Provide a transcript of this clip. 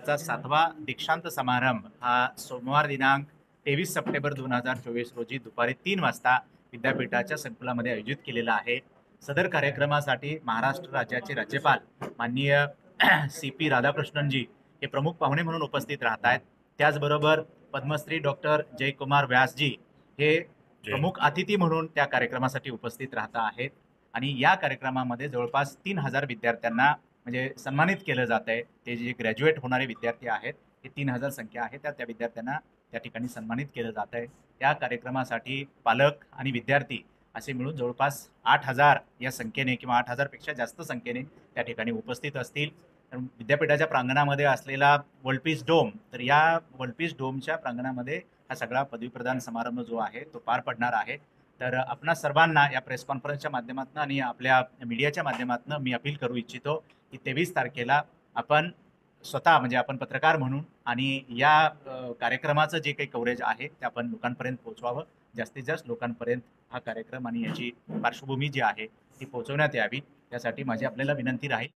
विद्यापीठाचा 7वा दीक्षांत समारंभ हा सोमवार दिनांक 23 सप्टेंबर 2024 रोजी दुपारी 3 वाजता विद्यापीठाच्या संकुलामध्ये आयोजित केलेला आहे। सदर कार्यक्रमासाठी महाराष्ट्र राज्याचे राज्यपाल माननीय CP राधाकृष्णनजी हे प्रमुख पाहुणे म्हणून उपस्थित राहत आहेत। त्याचबरोबर पद्मश्री डॉक्टर जयकुमार व्यासजी हे प्रमुख अतिथी म्हणून त्या कार्यक्रमासाठी उपस्थित राहत आहेत आणि या कार्यक्रमामध्ये जवळपास 3000 विद्यार्थ्यांना म्हणजे सन्मानित केलं जात आहे। ते जे ग्रॅज्युएट होणारे विद्यार्थी आहेत हे 3000 संख्या आहे, त्या विद्यार्थ्यांना त्या ठिकाणी सन्मानित केलं जात आहे। या कार्यक्रमासाठी पालक आणि विद्यार्थी असे मिळून जवळपास 8000 या संख्येने किंवा 8000 पेक्षा जास्त संख्येने त्या ठिकाणी उपस्थित असतील। विद्यापीठाच्या प्रांगणामध्ये असलेला वर्ल्ड डोम, तर या वर्ल्ड डोमच्या प्रांगणामध्ये हा सगळा पदवीप्रदान समारंभ जो आहे तो पार पडणार आहे। तर आपणा सर्वांना या प्रेस कॉन्फरन्सच्या माध्यमातून आणि आपल्या मीडियाच्या माध्यमातून मी अपील करू इच्छितो की 23 तारखेला आपण स्वतः म्हणजे आपण पत्रकार म्हणून आणि या कार्यक्रमाचं जे काही कव्हरेज आहे ते आपण लोकांपर्यंत पोहोचवावं। जास्तीत जास्त लोकांपर्यंत हा कार्यक्रम आणि याची पार्श्वभूमी जी आहे ती पोहोचवण्यात यावी, त्यासाठी माझी आपल्याला विनंती राहील।